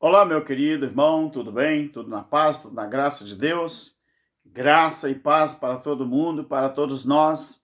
Olá, meu querido irmão, tudo bem? Tudo na paz, tudo na graça de Deus? Graça e paz para todo mundo, para todos nós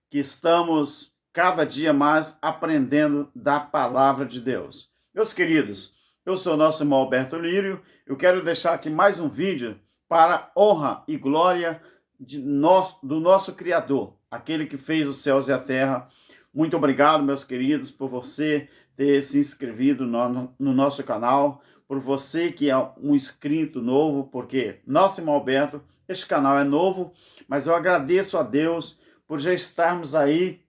que estamos cada dia mais aprendendo da palavra de Deus. Meus queridos, eu sou o nosso irmão Alberto Lírio. Eu quero deixar aqui mais um vídeo para honra e glória do nosso Criador, aquele que fez os céus e a terra. Muito obrigado, meus queridos, por você ter se inscrito no nosso canal, por você que é um inscrito novo, porque, nosso irmão Alberto, este canal é novo, mas eu agradeço a Deus por já estarmos aí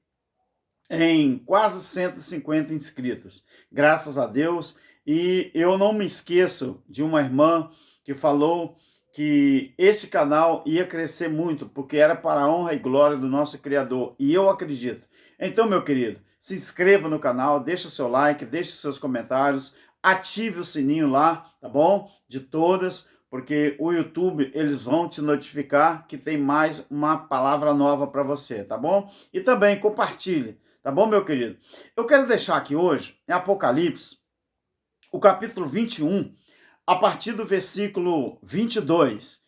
em quase 150 inscritos. Graças a Deus. E eu não me esqueço de uma irmã que falou que este canal ia crescer muito, porque era para a honra e glória do nosso Criador. E eu acredito. Então, meu querido, se inscreva no canal, deixe o seu like, deixe os seus comentários, ative o sininho lá, tá bom? De todas, porque o YouTube, eles vão te notificar que tem mais uma palavra nova para você, tá bom? E também compartilhe, tá bom, meu querido? Eu quero deixar aqui hoje, em Apocalipse, o capítulo 21, a partir do versículo 22.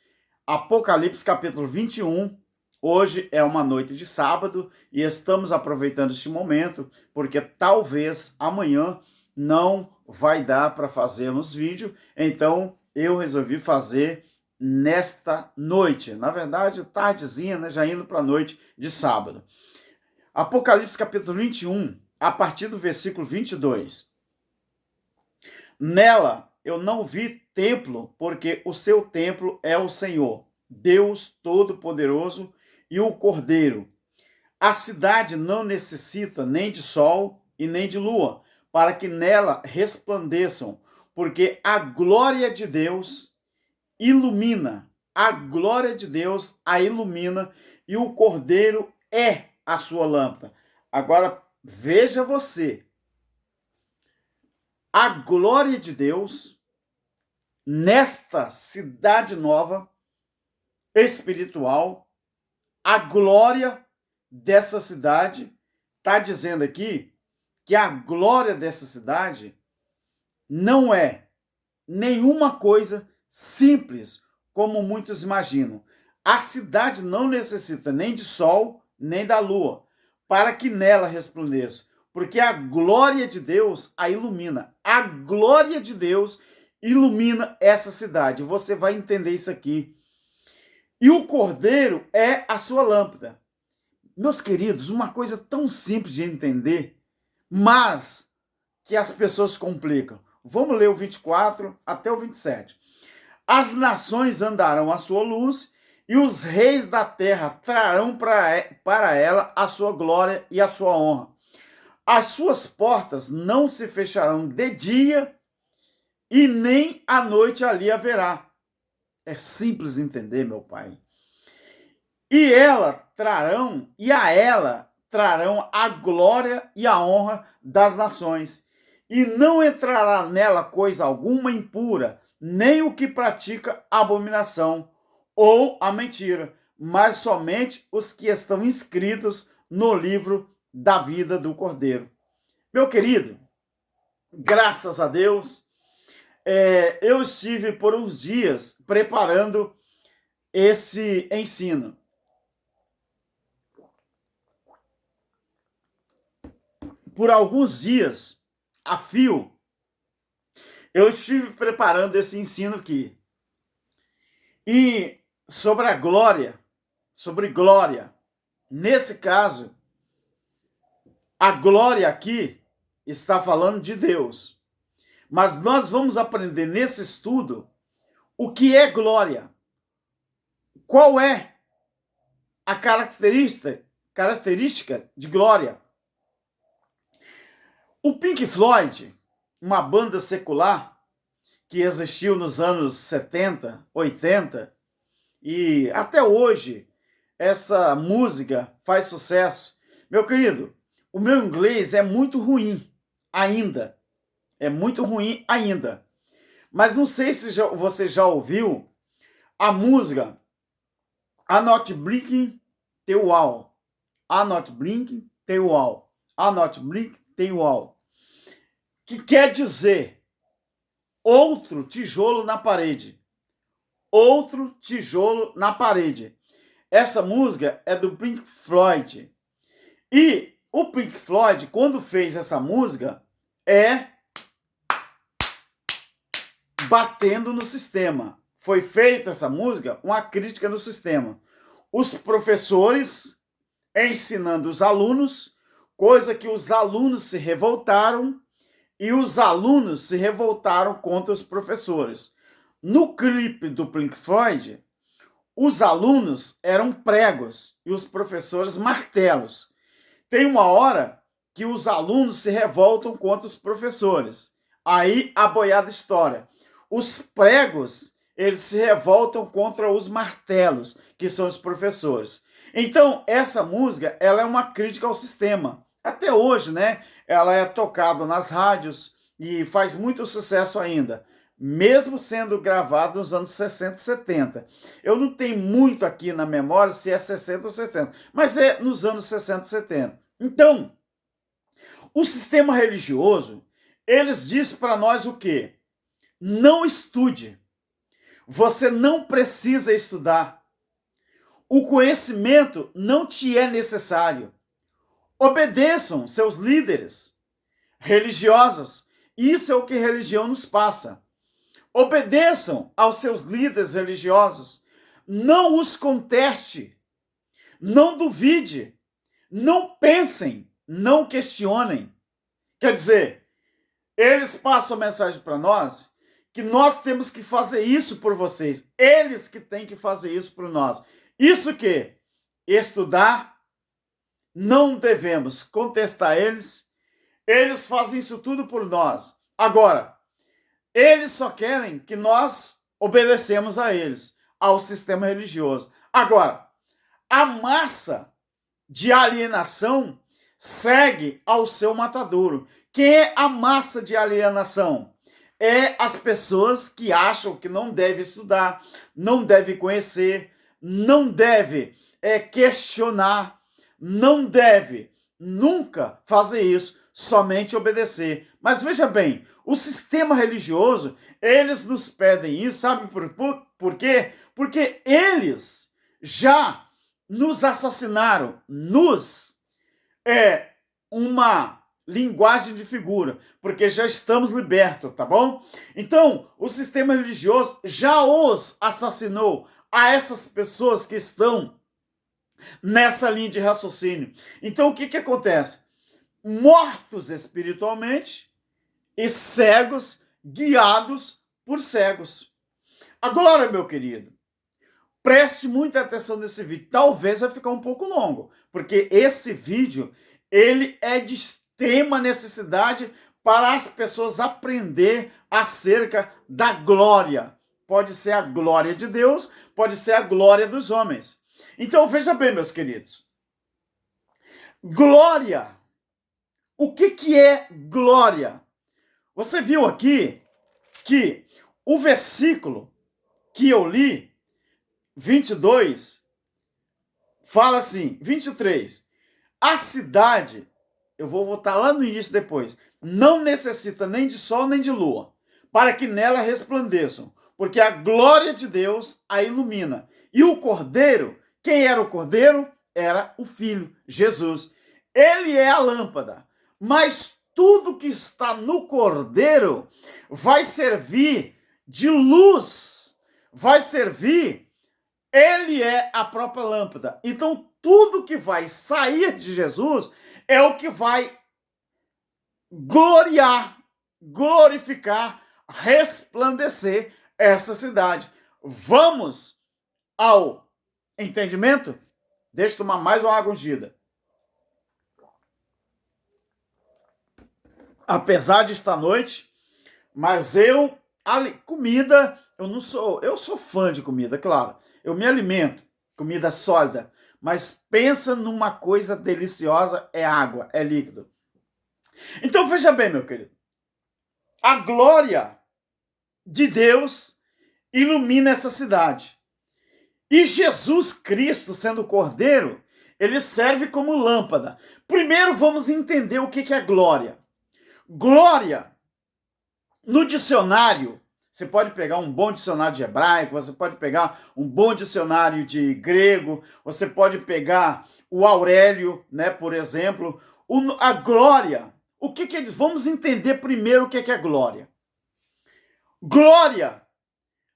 Apocalipse, capítulo 21. Hoje é uma noite de sábado e estamos aproveitando este momento, porque talvez amanhã não vai dar para fazermos vídeo, então eu resolvi fazer nesta noite. Na verdade, tardezinha, né, já indo para a noite de sábado. Apocalipse capítulo 21, a partir do versículo 22. Nela eu não vi templo, porque o seu templo é o Senhor, Deus Todo-Poderoso e o Cordeiro. A cidade não necessita nem de sol e nem de lua, para que nela resplandeçam, porque a glória de Deus ilumina, a glória de Deus a ilumina, e o Cordeiro é a sua lâmpada. Agora, veja você, a glória de Deus nesta cidade nova, espiritual, a glória dessa cidade, está dizendo aqui que a glória dessa cidade não é nenhuma coisa simples, como muitos imaginam. A cidade não necessita nem de sol, nem da lua, para que nela resplandeça, porque a glória de Deus a ilumina. A glória de Deus ilumina essa cidade. Você vai entender isso aqui. E o Cordeiro é a sua lâmpada. Meus queridos, uma coisa tão simples de entender, mas que as pessoas complicam. Vamos ler o 24 até o 27. As nações andarão à sua luz, e os reis da terra trarão para ela a sua glória e a sua honra. As suas portas não se fecharão de dia, e nem à noite ali haverá. É simples entender, meu pai. E a ela trarão a glória e a honra das nações. E não entrará nela coisa alguma impura, nem o que pratica abominação ou a mentira, mas somente os que estão inscritos no livro da vida do Cordeiro. Meu querido, graças a Deus, eu estive por uns dias preparando esse ensino. Por alguns dias, a fio, eu estive preparando esse ensino aqui. E sobre a glória, sobre glória, nesse caso, a glória aqui está falando de Deus. Mas nós vamos aprender nesse estudo o que é glória. Qual é a característica de glória? O Pink Floyd, uma banda secular que existiu nos anos 70, 80, e até hoje essa música faz sucesso. Meu querido, o meu inglês é muito ruim ainda. É muito ruim ainda. Mas não sei se você já ouviu a música I'm Not Blinking The Wall. I'm Not Blinking The Wall. I'm Not Blinking The Wall. Que quer dizer, outro tijolo na parede. Outro tijolo na parede. Essa música é do Pink Floyd. E o Pink Floyd, quando fez essa música, é batendo no sistema. Foi feita essa música uma crítica no sistema. Os professores ensinando os alunos, coisa que os alunos se revoltaram, e os alunos se revoltaram contra os professores. No clipe do Pink Floyd, os alunos eram pregos e os professores martelos. Tem uma hora que os alunos se revoltam contra os professores. Aí a boiada estoura. Os pregos, eles se revoltam contra os martelos, que são os professores. Então, essa música, ela é uma crítica ao sistema. Até hoje, né? Ela é tocada nas rádios e faz muito sucesso ainda, mesmo sendo gravado nos anos 60 e 70. Eu não tenho muito aqui na memória se é 60 ou 70, mas é nos anos 60 e 70. Então, o sistema religioso, eles dizem para nós o quê? Não estude. Você não precisa estudar. O conhecimento não te é necessário. Obedeçam seus líderes religiosos. Isso é o que a religião nos passa. Obedeçam aos seus líderes religiosos. Não os conteste. Não duvide. Não pensem. Não questionem. Quer dizer, eles passam a mensagem para nós que nós temos que fazer isso por vocês. Eles que têm que fazer isso por nós. Isso que? Estudar. Não devemos contestar eles. Eles fazem isso tudo por nós. Agora, eles só querem que nós obedecemos a eles, ao sistema religioso. Agora, a massa de alienação segue ao seu matadouro. Quem é a massa de alienação? É as pessoas que acham que não deve estudar, não deve conhecer, não deve questionar, não deve nunca fazer isso, somente obedecer. Mas veja bem, o sistema religioso, eles nos pedem isso, sabe por quê? Porque eles já nos assassinaram, uma linguagem de figura, porque já estamos libertos, tá bom? Então, o sistema religioso já os assassinou a essas pessoas que estão nessa linha de raciocínio. Então, o que acontece? Mortos espiritualmente e cegos, guiados por cegos. Agora, meu querido, preste muita atenção nesse vídeo. Talvez vai ficar um pouco longo, porque esse vídeo, ele é de extrema necessidade para as pessoas aprender acerca da glória. Pode ser a glória de Deus, pode ser a glória dos homens. Então, veja bem, meus queridos. Glória. O que é glória? Você viu aqui que o versículo que eu li, 22, fala assim, 23. A cidade, eu vou voltar lá no início depois, não necessita nem de sol nem de lua, para que nela resplandeçam, porque a glória de Deus a ilumina. E o cordeiro, quem era o cordeiro? Era o Filho, Jesus. Ele é a lâmpada, mas tudo que está no cordeiro vai servir de luz, vai servir, ele é a própria lâmpada. Então, tudo que vai sair de Jesus é o que vai glorificar, resplandecer essa cidade. Vamos ao entendimento? Deixa eu tomar mais uma água ungida. Apesar de estar noite, mas comida, eu sou fã de comida, claro. Eu me alimento, comida sólida, mas pensa numa coisa deliciosa, é água, é líquido. Então veja bem, meu querido, a glória de Deus ilumina essa cidade. E Jesus Cristo, sendo Cordeiro, ele serve como lâmpada. Primeiro vamos entender o que é glória. Glória No dicionário, você pode pegar um bom dicionário de hebraico, você pode pegar um bom dicionário de grego, você pode pegar o Aurélio, né, por exemplo. A glória, o que é? Vamos entender primeiro o que é glória. Glória,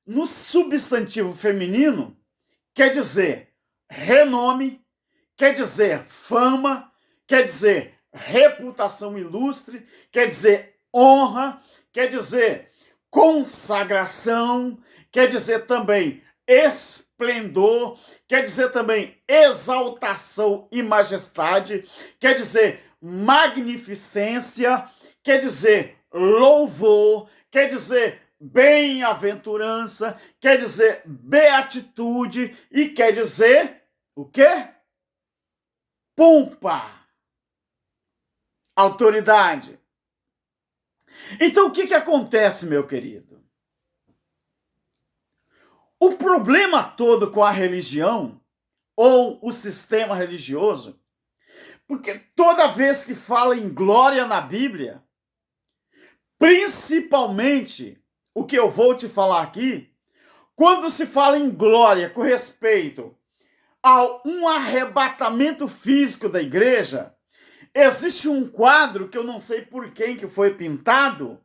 no substantivo feminino, quer dizer renome, quer dizer fama, quer dizer reputação ilustre, quer dizer honra, quer dizer consagração, quer dizer também esplendor, quer dizer também exaltação e majestade, quer dizer magnificência, quer dizer louvor, quer dizer bem-aventurança, quer dizer beatitude e quer dizer o quê? Pompa, autoridade. Então, o que acontece, meu querido? O problema todo com a religião, ou o sistema religioso, porque toda vez que fala em glória na Bíblia, principalmente o que eu vou te falar aqui, quando se fala em glória com respeito a um arrebatamento físico da igreja, existe um quadro que eu não sei por quem que foi pintado,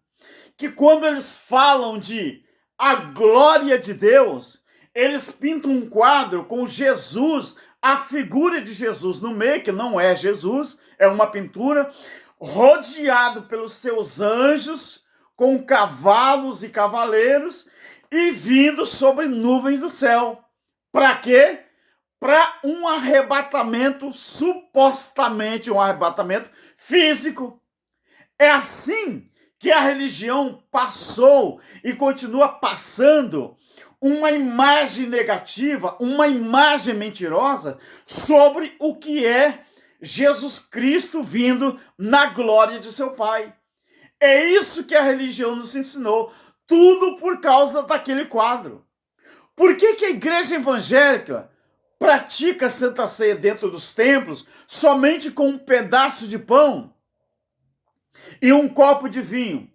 que quando eles falam de a glória de Deus, eles pintam um quadro com Jesus, a figura de Jesus no meio, que não é Jesus, é uma pintura, rodeado pelos seus anjos, com cavalos e cavaleiros, e vindo sobre nuvens do céu. Para quê? Para um arrebatamento, supostamente um arrebatamento físico. É assim que a religião passou e continua passando uma imagem negativa, uma imagem mentirosa sobre o que é Jesus Cristo vindo na glória de seu Pai. É isso que a religião nos ensinou, tudo por causa daquele quadro. Por que a igreja evangélica pratica a Santa Ceia dentro dos templos somente com um pedaço de pão e um copo de vinho?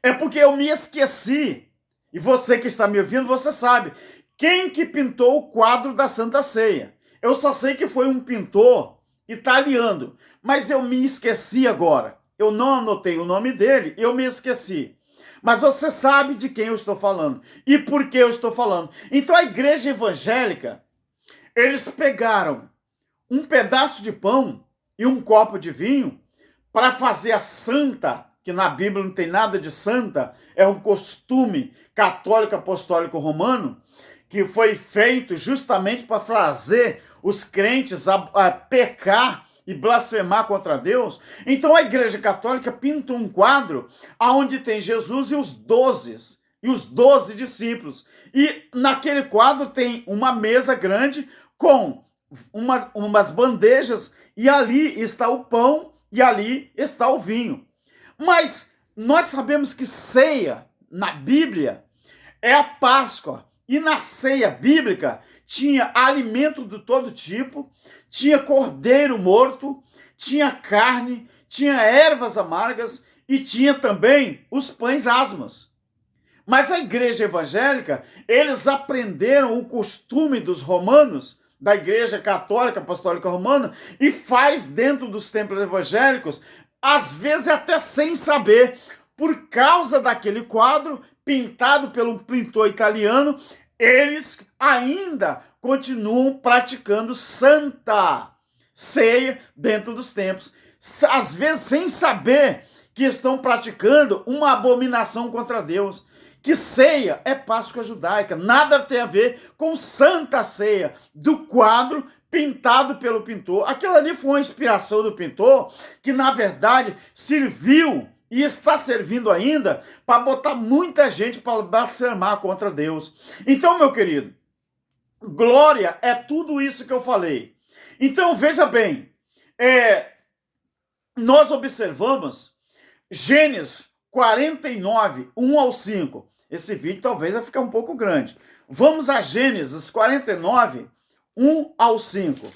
É porque eu me esqueci, e você que está me ouvindo, você sabe, quem que pintou o quadro da Santa Ceia. Eu só sei que foi um pintor italiano, mas eu me esqueci agora. Eu não anotei o nome dele, eu me esqueci. Mas você sabe de quem eu estou falando e por que eu estou falando. Então a igreja evangélica, eles pegaram um pedaço de pão e um copo de vinho para fazer a santa, que na Bíblia não tem nada de santa, é um costume católico apostólico romano, que foi feito justamente para fazer os crentes a pecar e blasfemar contra Deus. Então a Igreja Católica pinta um quadro onde tem Jesus e os 12 discípulos. E naquele quadro tem uma mesa grande com umas bandejas, e ali está o pão e ali está o vinho. Mas nós sabemos que ceia na Bíblia é a Páscoa. E na ceia bíblica tinha alimento de todo tipo, tinha cordeiro morto, tinha carne, tinha ervas amargas e tinha também os pães asmos. Mas a igreja evangélica, eles aprenderam o costume dos romanos, da igreja católica apostólica romana, e faz dentro dos templos evangélicos, às vezes até sem saber, por causa daquele quadro pintado pelo pintor italiano, eles ainda continuam praticando Santa Ceia dentro dos templos. Às vezes sem saber que estão praticando uma abominação contra Deus. Que ceia é Páscoa judaica, nada tem a ver com Santa Ceia, do quadro pintado pelo pintor. Aquilo ali foi uma inspiração do pintor, que na verdade serviu e está servindo ainda para botar muita gente para blasfemar contra Deus. Então, meu querido, glória é tudo isso que eu falei. Então, veja bem, nós observamos Gênesis 49, 1 ao 5. Esse vídeo talvez vai ficar um pouco grande. Vamos a Gênesis 49, 1 ao 5.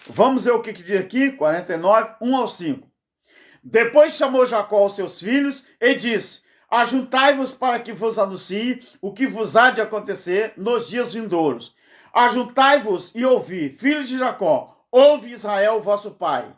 Vamos ver o que diz aqui, 49, 1 ao 5. Depois chamou Jacó aos seus filhos e disse: Ajuntai-vos para que vos anuncie o que vos há de acontecer nos dias vindouros. Ajuntai-vos e ouvi, filhos de Jacó, ouve Israel, vosso pai.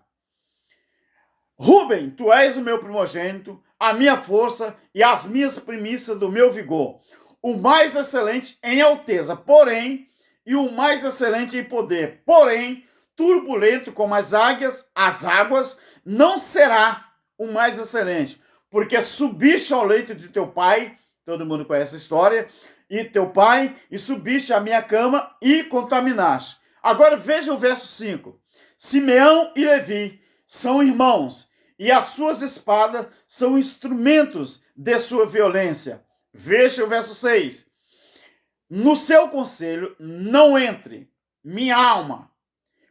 Rúben, tu és o meu primogênito, a minha força e as minhas primícias do meu vigor, o mais excelente em alteza, porém, e o mais excelente em poder, porém, turbulento como as águas, não será o mais excelente, porque subiste ao leito de teu pai, todo mundo conhece a história, e teu pai, e subiste à minha cama e contaminaste. Agora veja o verso 5. Simeão e Levi são irmãos, e as suas espadas são instrumentos de sua violência. Veja o verso 6. No seu conselho não entre, minha alma,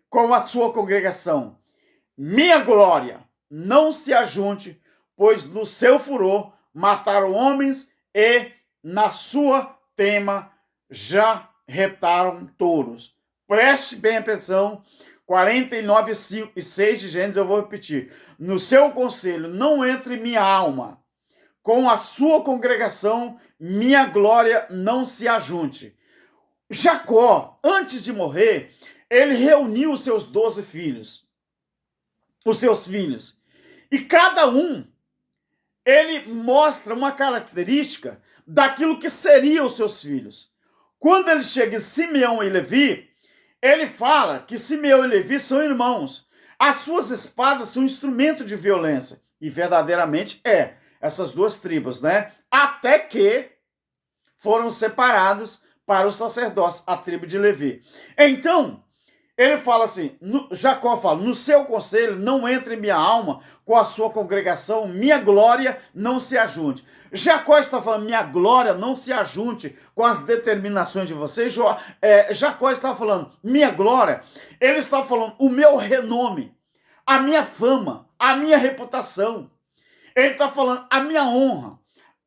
com a sua congregação. Minha glória não se ajunte, pois no seu furor mataram homens e na sua tema já retaram touros. Preste bem atenção, 49, 5 e 6 de Gênesis, eu vou repetir. No seu conselho não entre minha alma, com a sua congregação minha glória não se ajunte. Jacó, antes de morrer, ele reuniu os seus 12 filhos, os seus filhos, e cada um, ele mostra uma característica daquilo que seriam os seus filhos. Quando ele chega em Simeão e Levi, ele fala que Simeão e Levi são irmãos. As suas espadas são instrumento de violência. E verdadeiramente essas duas tribos, né? Até que foram separados para o sacerdócio, a tribo de Levi. Então, ele fala assim, Jacó fala, no seu conselho não entre minha alma com a sua congregação, minha glória não se ajunte. Jacó está falando, minha glória não se ajunte com as determinações de vocês. Jacó está falando, minha glória, ele está falando, o meu renome, a minha fama, a minha reputação. Ele está falando, a minha honra,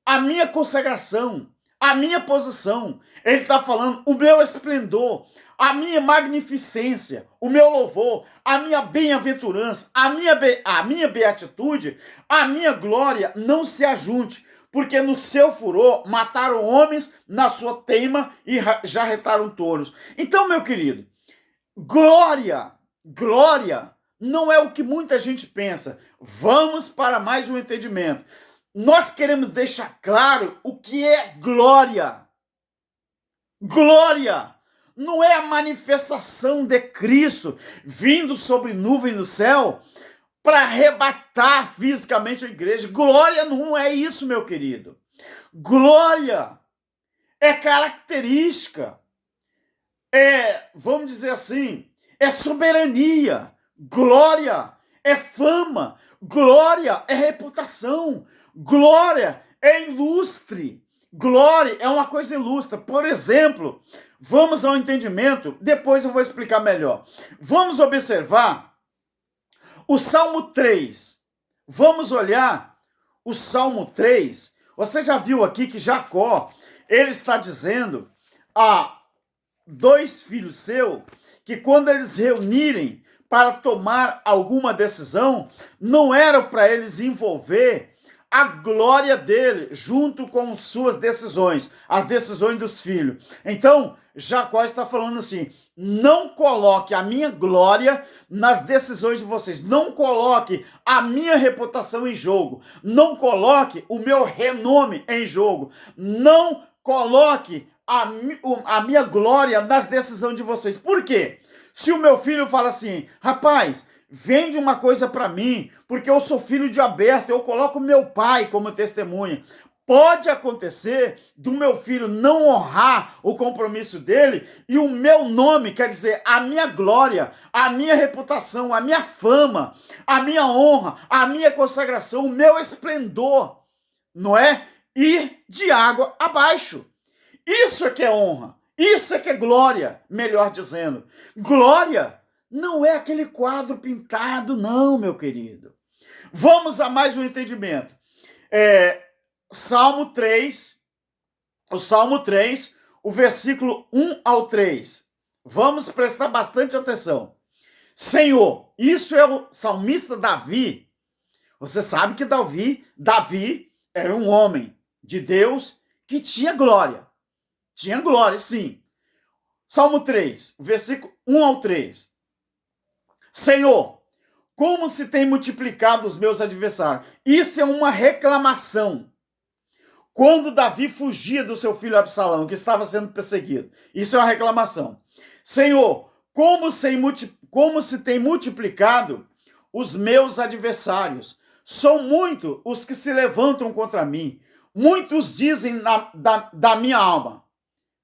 a minha consagração, a minha posição. Ele está falando, o meu esplendor, a minha magnificência, o meu louvor, a minha bem-aventurança, a minha beatitude, a minha glória não se ajunte, porque no seu furor mataram homens, na sua teima e já retaram touros. Então, meu querido, glória não é o que muita gente pensa. Vamos para mais um entendimento. Nós queremos deixar claro o que é glória. Glória não é a manifestação de Cristo vindo sobre nuvem no céu para arrebatar fisicamente a igreja. Glória não é isso, meu querido. Glória é característica, vamos dizer assim, é soberania. Glória é fama. Glória é reputação. Glória é ilustre. Glória é uma coisa ilustre. Por exemplo, vamos ao entendimento, depois eu vou explicar melhor. Vamos observar o Salmo 3. Vamos olhar o Salmo 3. Você já viu aqui que Jacó, ele está dizendo a dois filhos seus que quando eles reunirem para tomar alguma decisão, não era para eles envolver a glória dele junto com suas decisões, as decisões dos filhos. Então, Jacó está falando assim, não coloque a minha glória nas decisões de vocês, não coloque a minha reputação em jogo, não coloque o meu renome em jogo, não coloque a minha glória nas decisões de vocês. Por quê? Se o meu filho fala assim, rapaz, vende uma coisa para mim, porque eu sou filho de Alberto, eu coloco meu pai como testemunha. Pode acontecer do meu filho não honrar o compromisso dele e o meu nome, quer dizer, a minha glória, a minha reputação, a minha fama, a minha honra, a minha consagração, o meu esplendor, não é? Ir de água abaixo. Isso é que é honra. Isso é que é glória, melhor dizendo. Glória não é aquele quadro pintado, não, meu querido. Vamos a mais um entendimento. Salmo 3, o versículo 1 ao 3. Vamos prestar bastante atenção. Senhor, isso é o salmista Davi. Você sabe que Davi era um homem, de Deus que tinha glória. Tinha glória, sim. Salmo 3, versículo 1 ao 3. Senhor, como se tem multiplicado os meus adversários. Isso é uma reclamação. Quando Davi fugia do seu filho Absalão, que estava sendo perseguido. Isso é uma reclamação. Senhor, como se tem multiplicado os meus adversários. São muitos os que se levantam contra mim. Muitos dizem da minha alma.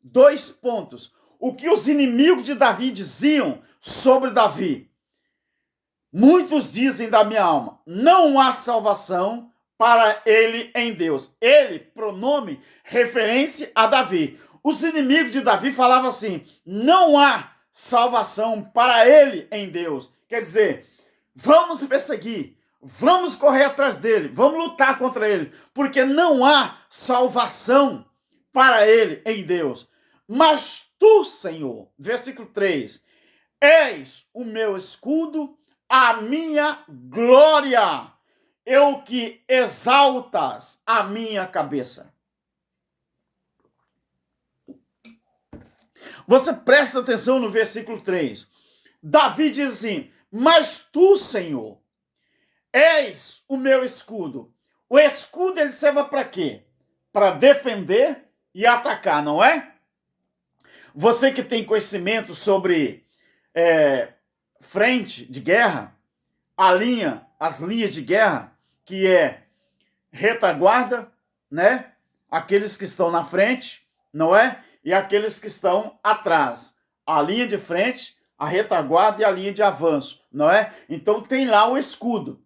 2 pontos. O que os inimigos de Davi diziam sobre Davi. Muitos dizem da minha alma, não há salvação para ele em Deus. Ele, pronome, referência a Davi. Os inimigos de Davi falavam assim, não há salvação para ele em Deus. Quer dizer, vamos perseguir, vamos correr atrás dele, vamos lutar contra ele, porque não há salvação para ele em Deus. Mas tu, Senhor, versículo 3, és o meu escudo, a minha glória, eu que exaltas a minha cabeça. Você presta atenção no versículo 3. Davi diz assim, mas tu, Senhor, és o meu escudo. O escudo ele serve para quê? Para defender e atacar, não é? Você que tem conhecimento sobre frente de guerra, as linhas de guerra, que é retaguarda, né? Aqueles que estão na frente, não é? E aqueles que estão atrás. A linha de frente, a retaguarda e a linha de avanço, não é? Então tem lá o escudo.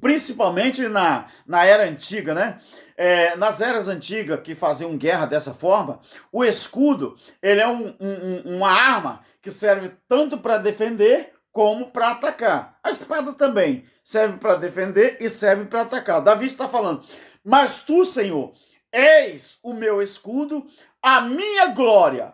Principalmente na era antiga, né? Nas eras antigas que faziam guerra dessa forma, o escudo ele é uma arma que serve tanto para defender como para atacar. A espada também serve para defender e serve para atacar. Davi está falando, mas tu, Senhor, és o meu escudo, a minha glória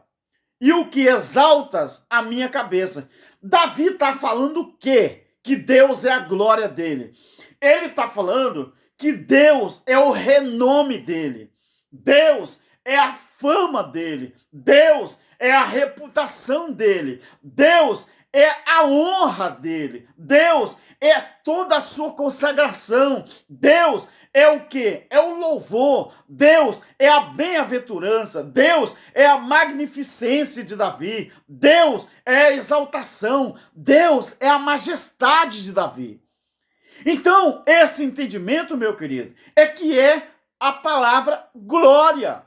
e o que exaltas a minha cabeça. Davi está falando o quê? Que Deus é a glória dele. Ele está falando que Deus é o renome dele. Deus é a fama dele. Deus é a reputação dele. Deus é a honra dele. Deus é toda a sua consagração. Deus é o quê? É o louvor. Deus é a bem-aventurança. Deus é a magnificência de Davi. Deus é a exaltação. Deus é a majestade de Davi. Então, esse entendimento, meu querido, é que é a palavra glória.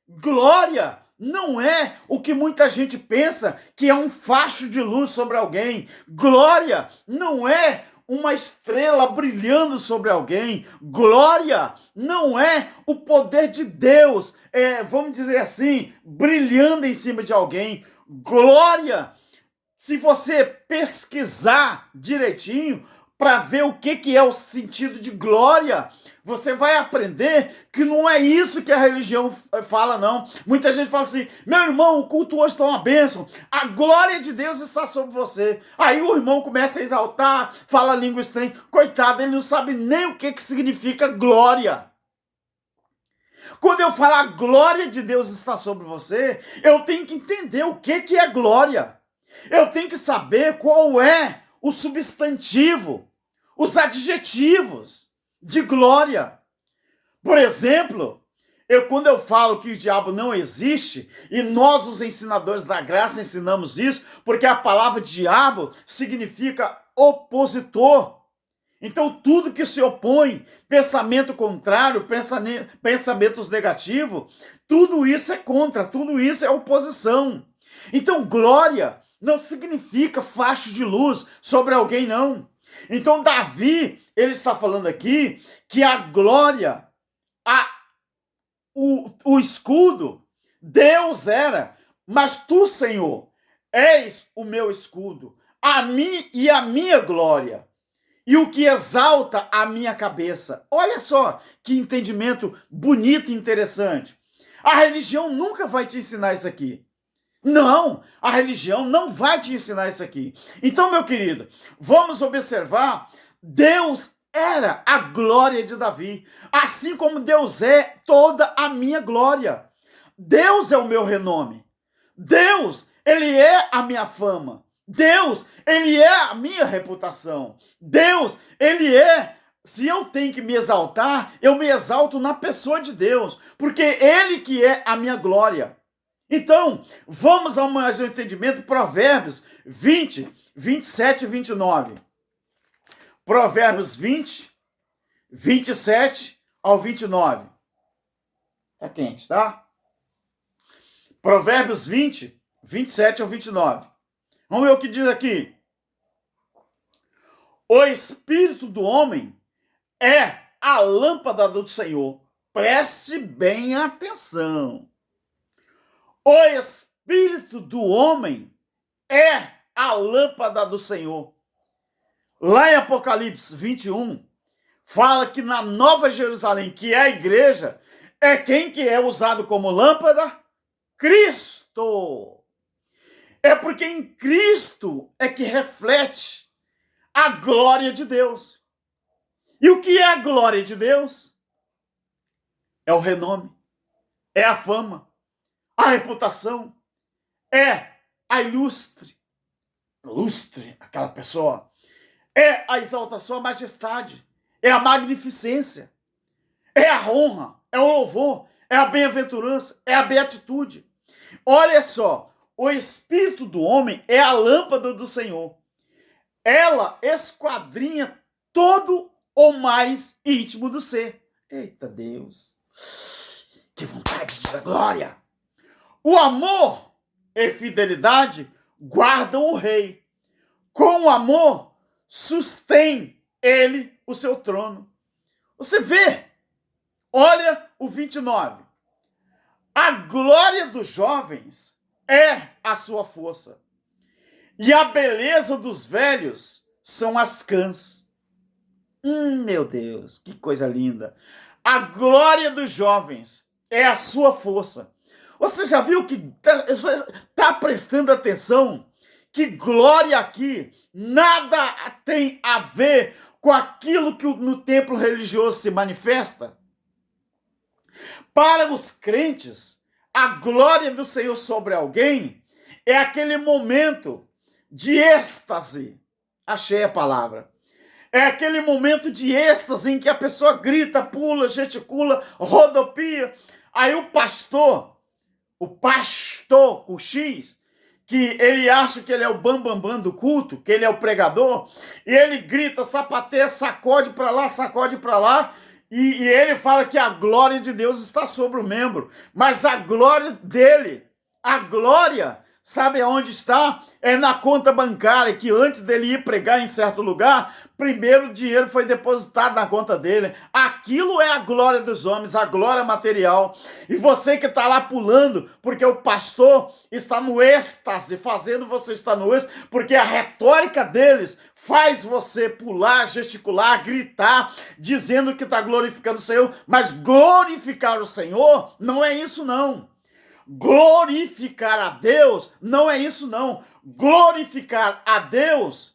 Glória não é o que muita gente pensa que é um facho de luz sobre alguém. Glória não é uma estrela brilhando sobre alguém. Glória não é o poder de Deus, vamos dizer assim, brilhando em cima de alguém. Glória, se você pesquisar direitinho para ver o que é o sentido de glória, você vai aprender que não é isso que a religião fala, não. Muita gente fala assim, meu irmão, o culto hoje está uma bênção, a glória de Deus está sobre você. Aí o irmão começa a exaltar, fala língua estranha, coitado, ele não sabe nem o que significa glória. Quando eu falar a glória de Deus está sobre você, eu tenho que entender o que é glória. Eu tenho que saber qual é o substantivo, os adjetivos de glória. Por exemplo, quando eu falo que o diabo não existe, e nós, os ensinadores da graça, ensinamos isso, porque a palavra diabo significa opositor. Então, tudo que se opõe, pensamento contrário, pensamentos negativos, tudo isso é contra, tudo isso é oposição. Então, glória não significa facho de luz sobre alguém, não. Então, Davi, ele está falando aqui que a glória, o escudo, Deus era, mas tu, Senhor, és o meu escudo, a mim e a minha glória, e o que exalta a minha cabeça. Olha só que entendimento bonito e interessante. A religião nunca vai te ensinar isso aqui. Não, a religião não vai te ensinar isso aqui. Então, meu querido, vamos observar, Deus era a glória de Davi, assim como Deus é toda a minha glória. Deus é o meu renome. Deus, ele é a minha fama. Deus, ele é a minha reputação. Deus, ele é. Se eu tenho que me exaltar, eu me exalto na pessoa de Deus, porque ele que é a minha glória. Então, vamos ao mais um entendimento, Provérbios 20, 27 e 29. Provérbios 20, 27 ao 29. Tá quente, tá? Provérbios 20, 27 ao 29. Vamos ver o que diz aqui. O espírito do homem é a lâmpada do Senhor. Preste bem atenção. O espírito do homem é a lâmpada do Senhor. Lá em Apocalipse 21, fala que na Nova Jerusalém, que é a igreja, é quem que é usado como lâmpada? Cristo. É porque em Cristo é que reflete a glória de Deus. E o que é a glória de Deus? É o renome, é a fama, a reputação, é a ilustre, aquela pessoa, é a exaltação, a majestade, é a magnificência, é a honra, é o louvor, é a bem-aventurança, é a beatitude. Olha só, o espírito do homem é a lâmpada do Senhor. Ela esquadrinha todo o mais íntimo do ser. Eita Deus, que vontade de glória! O amor e fidelidade guardam o rei. Com o amor, sustém ele o seu trono. Você vê, olha o 29. A glória dos jovens é a sua força, e a beleza dos velhos são as cãs. Meu Deus, que coisa linda. A glória dos jovens é a sua força. Você já viu que está prestando atenção? Que glória aqui nada tem a ver com aquilo que no templo religioso se manifesta. Para os crentes, a glória do Senhor sobre alguém é aquele momento de êxtase. Achei a palavra. É aquele momento de êxtase em que a pessoa grita, pula, gesticula, rodopia. Aí o pastor com X, que ele acha que ele é o bambambam do culto, que ele é o pregador, e ele grita, sapateia, sacode para lá, e ele fala que a glória de Deus está sobre o membro. Mas a glória dele, sabe aonde está? É na conta bancária, que antes dele ir pregar em certo lugar, primeiro o dinheiro foi depositado na conta dele. Aquilo é a glória dos homens, a glória material. E você que está lá pulando, porque o pastor está no êxtase, fazendo você estar no êxtase, porque a retórica deles faz você pular, gesticular, gritar, dizendo que está glorificando o Senhor. Mas glorificar o Senhor não é isso não. Glorificar a Deus não é isso não. Glorificar a Deus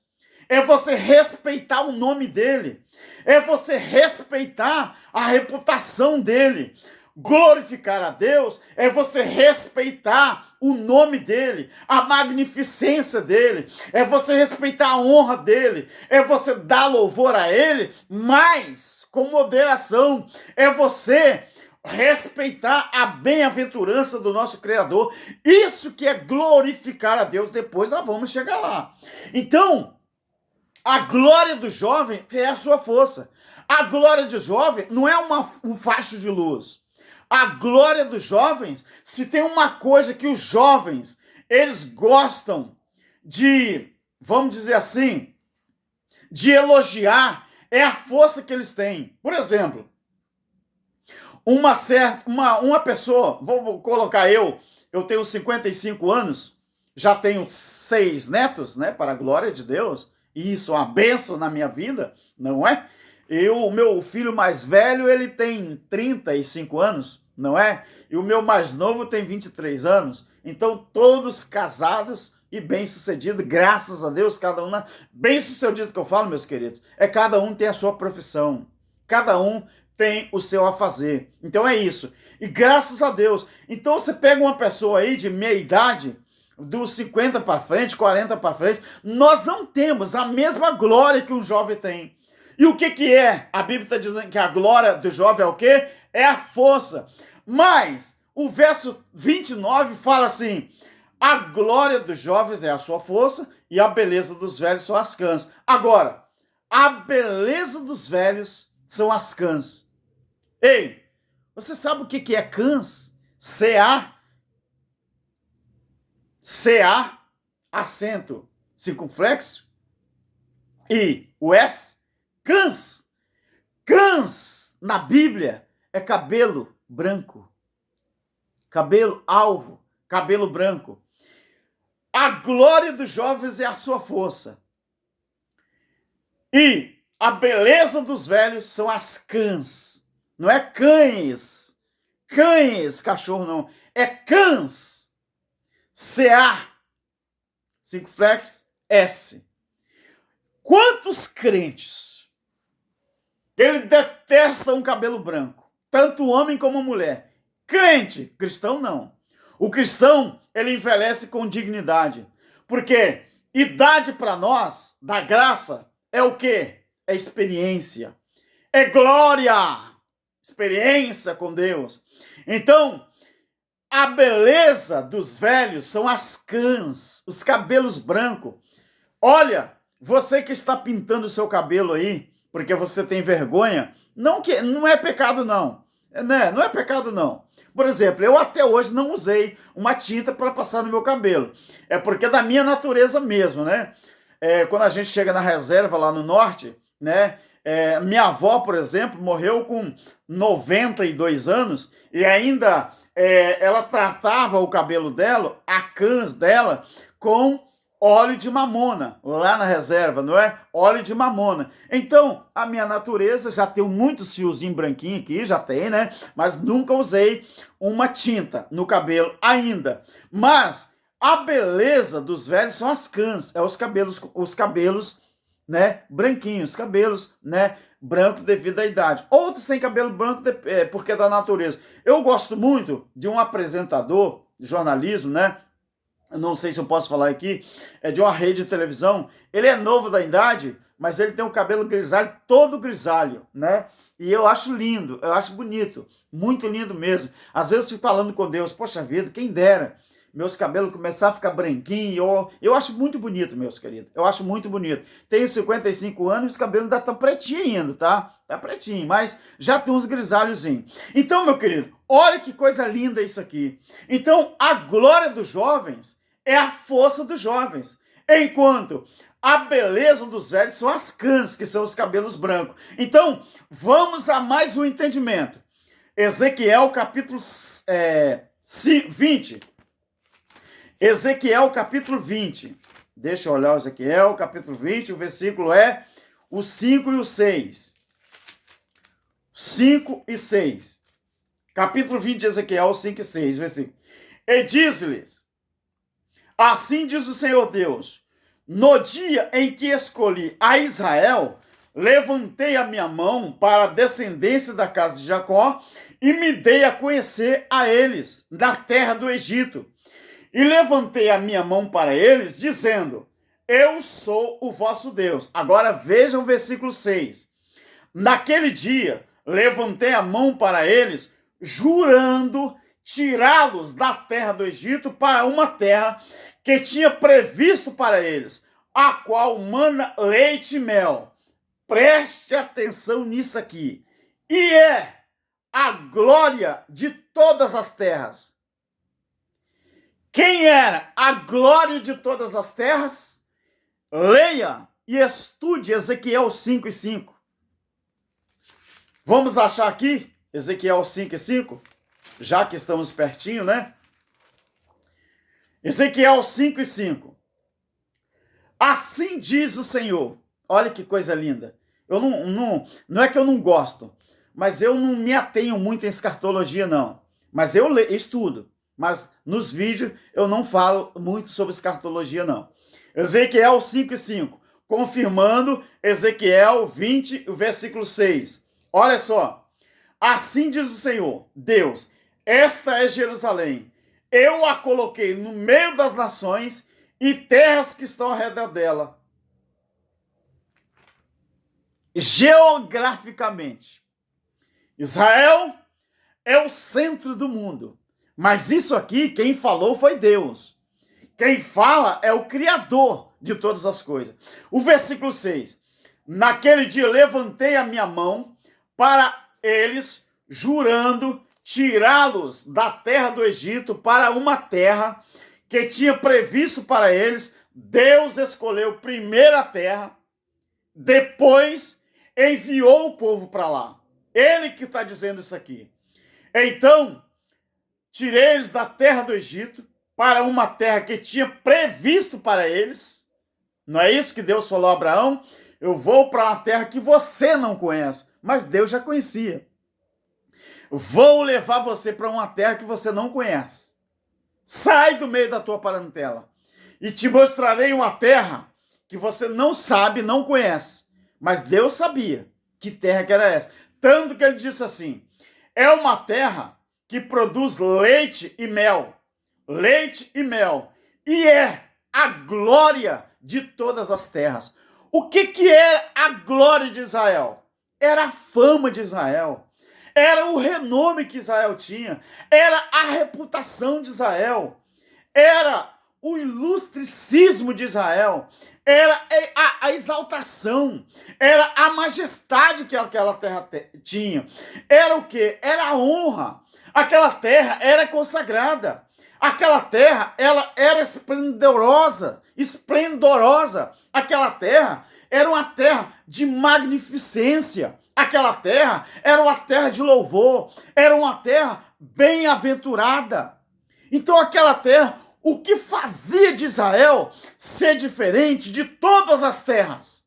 é você respeitar o nome dele, é você respeitar a reputação dele. Glorificar a Deus é você respeitar o nome dele, a magnificência dele, é você respeitar a honra dele, é você dar louvor a ele, mas com moderação, é você respeitar a bem-aventurança do nosso Criador. Isso que é glorificar a Deus. Depois nós vamos chegar lá. Então, a glória do jovem é a sua força. A glória do jovem não é um facho de luz. A glória dos jovens, se tem uma coisa que os jovens, eles gostam de, vamos dizer assim, de elogiar, é a força que eles têm. Por exemplo, uma pessoa, vou colocar eu tenho 55 anos, já tenho 6 netos, né, para a glória de Deus, e isso é uma bênção na minha vida, não é? O meu filho mais velho, ele tem 35 anos, não é? E o meu mais novo tem 23 anos, então todos casados, e bem-sucedido, graças a Deus, cada um, bem-sucedido que eu falo, meus queridos, é cada um tem a sua profissão, cada um tem o seu a fazer. Então é isso. E graças a Deus. Então você pega uma pessoa aí de meia idade, dos 50 para frente, 40 para frente, nós não temos a mesma glória que um jovem tem. E o que é? A Bíblia está dizendo que a glória do jovem é o quê? É a força. Mas o verso 29 fala assim: a glória dos jovens é a sua força e a beleza dos velhos são as cãs. Agora, a beleza dos velhos são as cãs. Ei, você sabe o que é cãs? C-A, acento circunflexo, e o S, cãs. Cãs, na Bíblia, é cabelo branco, cabelo alvo, cabelo branco. A glória dos jovens é a sua força. E a beleza dos velhos são as cãs. Não é cães. Cães, cachorro não. É cãs. C-A, circunflexo, S. Quantos crentes ele detesta um cabelo branco? Tanto homem como mulher. Crente, cristão não. O cristão, ele envelhece com dignidade. Porque idade para nós, da graça, é o quê? É experiência. É glória. Experiência com Deus. Então, a beleza dos velhos são as cãs, os cabelos brancos. Olha, você que está pintando o seu cabelo aí, porque você tem vergonha, não é pecado não, né? Não é pecado não. Por exemplo, eu até hoje não usei uma tinta para passar no meu cabelo. É porque é da minha natureza mesmo, né? Quando a gente chega na reserva lá no norte, né? Minha avó, por exemplo, morreu com 92 anos e ainda ela tratava o cabelo dela, a cãs dela, com óleo de mamona, lá na reserva, não é? Óleo de mamona. Então, a minha natureza, já tenho muitos fiozinhos branquinhos aqui, já tem, né? Mas nunca usei uma tinta no cabelo ainda. Mas a beleza dos velhos são as cãs, os cabelos, né, branquinhos, cabelos, né, branco devido à idade. Outros têm cabelo branco porque é da natureza. Eu gosto muito de um apresentador de jornalismo, né? Não sei se eu posso falar aqui, é de uma rede de televisão. Ele é novo da idade, mas ele tem o cabelo grisalho, todo grisalho, né? E eu acho lindo, eu acho bonito, muito lindo mesmo. Às vezes eu fico falando com Deus, poxa vida, quem dera meus cabelos começar a ficar branquinho. Eu acho muito bonito, meus queridos. Eu acho muito bonito. Tenho 55 anos e os cabelos ainda estão pretinhos ainda, tá? Tá pretinho, mas já tem uns grisalhozinhos. Então, meu querido, olha que coisa linda isso aqui. Então, a glória dos jovens é a força dos jovens. Enquanto a beleza dos velhos são as cãs, que são os cabelos brancos. Então, vamos a mais um entendimento. Ezequiel, capítulo 20. Ezequiel, capítulo 20. Deixa eu olhar o Ezequiel, capítulo 20, o versículo é o 5 e o 6. 5 e 6. Capítulo 20 de Ezequiel, 5 e 6, versículo. E diz-lhes: assim diz o Senhor Deus, no dia em que escolhi a Israel, levantei a minha mão para a descendência da casa de Jacó e me dei a conhecer a eles, da terra do Egito. E levantei a minha mão para eles, dizendo: eu sou o vosso Deus. Agora veja o versículo 6. Naquele dia, levantei a mão para eles, jurando tirá-los da terra do Egito para uma terra que tinha previsto para eles, a qual mana leite e mel. Preste atenção nisso aqui. E é a glória de todas as terras. Quem era a glória de todas as terras? Leia e estude Ezequiel 5 e 5. Vamos achar aqui Ezequiel 5 e 5? Já que estamos pertinho, né? Ezequiel 5 e 5. Assim diz o Senhor. Olha que coisa linda. Eu não é que eu não gosto, mas eu não me atenho muito em escatologia, não. Mas eu estudo. mas nos vídeos eu não falo muito sobre escatologia, não. Ezequiel 5:5, confirmando Ezequiel 20, o versículo 6. Olha só, assim diz o Senhor, Deus, esta é Jerusalém, eu a coloquei no meio das nações e terras que estão ao redor dela. Geograficamente, Israel é o centro do mundo, mas isso aqui, quem falou foi Deus. Quem fala é o Criador de todas as coisas. O versículo 6, naquele dia levantei a minha mão para eles, jurando tirá-los da terra do Egito para uma terra que tinha previsto para eles. Deus escolheu primeiro a terra, depois enviou o povo para lá. Ele que está dizendo isso aqui. Então, tirei eles da terra do Egito para uma terra que tinha previsto para eles. Não é isso que Deus falou a Abraão? Eu vou para uma terra que você não conhece, mas Deus já conhecia. Vou levar você para uma terra que você não conhece. Sai do meio da tua parentela e te mostrarei uma terra que você não sabe, não conhece. Mas Deus sabia que terra que era essa. Tanto que ele disse assim, é uma terra que produz leite e mel. Leite e mel. E é a glória de todas as terras. O que era a glória de Israel? Era a fama de Israel. Era o renome que Israel tinha. Era a reputação de Israel. Era o ilustricismo de Israel. Era a exaltação. Era a majestade que aquela terra tinha. Era o quê? Era a honra. Aquela terra era consagrada. Aquela terra, ela era esplendorosa. Aquela terra era uma terra de magnificência. Aquela terra era uma terra de louvor. Era uma terra bem-aventurada. Então aquela terra, o que fazia de Israel ser diferente de todas as terras?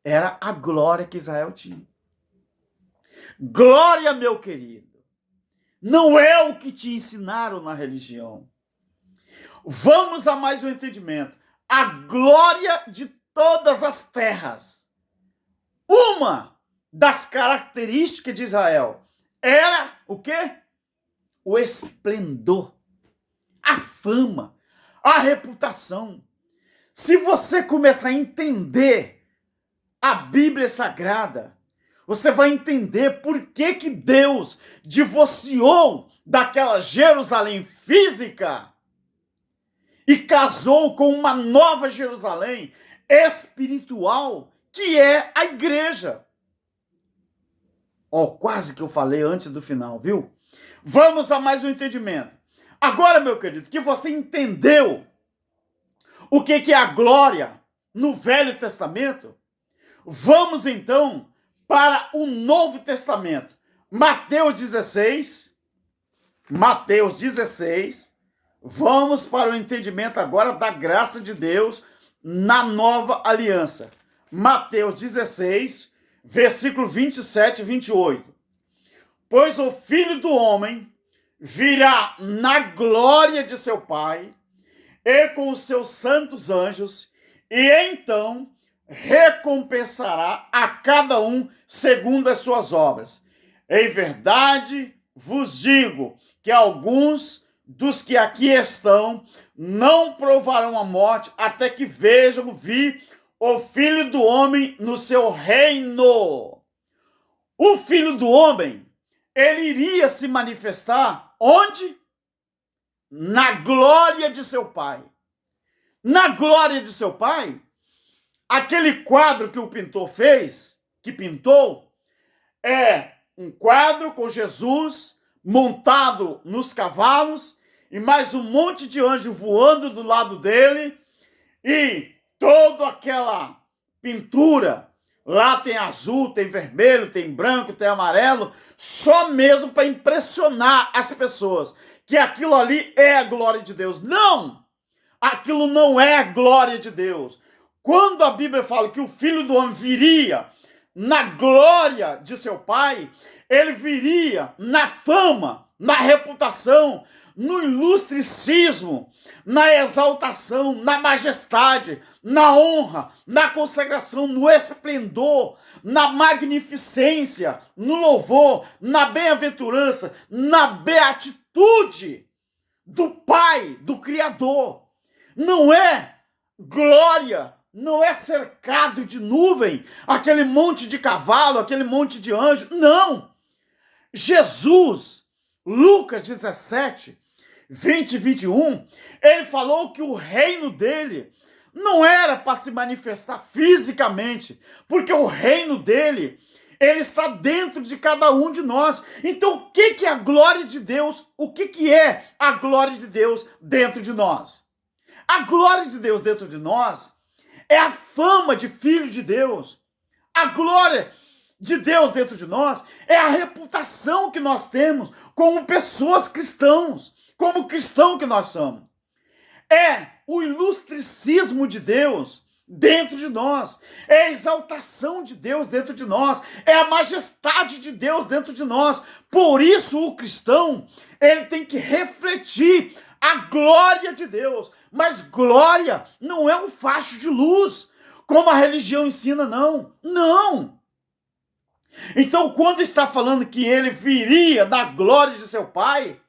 Era a glória que Israel tinha. Glória, meu querido, não é o que te ensinaram na religião. Vamos a mais um entendimento. A glória de todas as terras. Uma das características de Israel era o quê? O esplendor, a fama, a reputação. Se você começar a entender a Bíblia Sagrada, você vai entender por que Deus divorciou daquela Jerusalém física e casou com uma nova Jerusalém espiritual, que é a igreja. Ó, quase que eu falei antes do final, viu? Vamos a mais um entendimento. Agora, meu querido, que você entendeu o que é a glória no Velho Testamento, vamos então para o Novo Testamento. Mateus 16. Vamos para o entendimento agora da graça de Deus na nova aliança. Mateus 16, versículo 27 e 28. Pois o Filho do Homem virá na glória de seu Pai e com os seus santos anjos, e então recompensará a cada um segundo as suas obras. Em verdade vos digo que alguns dos que aqui estão não provarão a morte até que vejam vir o Filho do Homem no seu reino. O Filho do Homem, ele iria se manifestar onde? Na glória de seu Pai. Na glória de seu Pai, aquele quadro que o pintor fez, que pintou, é um quadro com Jesus montado nos cavalos e mais um monte de anjo voando do lado dele, e toda aquela pintura, lá tem azul, tem vermelho, tem branco, tem amarelo, só mesmo para impressionar as pessoas, que aquilo ali é a glória de Deus. Não! Aquilo não é a glória de Deus. Quando a Bíblia fala que o Filho do Homem viria na glória de seu Pai, ele viria na fama, na reputação, no ilustricismo, na exaltação, na majestade, na honra, na consagração, no esplendor, na magnificência, no louvor, na bem-aventurança, na beatitude do Pai, do Criador. Não é glória, não é cercado de nuvem, aquele monte de cavalo, aquele monte de anjo. Não! Jesus, Lucas 17, 20 e 21, ele falou que o reino dele não era para se manifestar fisicamente, porque o reino dele, ele está dentro de cada um de nós. Então, o que é a glória de Deus? O que é a glória de Deus dentro de nós? A glória de Deus dentro de nós é a fama de filho de Deus. A glória de Deus dentro de nós é a reputação que nós temos como pessoas cristãos, como cristão que nós somos. É o ilustricismo de Deus dentro de nós, é a exaltação de Deus dentro de nós, é a majestade de Deus dentro de nós. Por isso o cristão, ele tem que refletir a glória de Deus. Mas glória não é um facho de luz, como a religião ensina, não. Não! Então, quando está falando que ele viria da glória de seu Pai,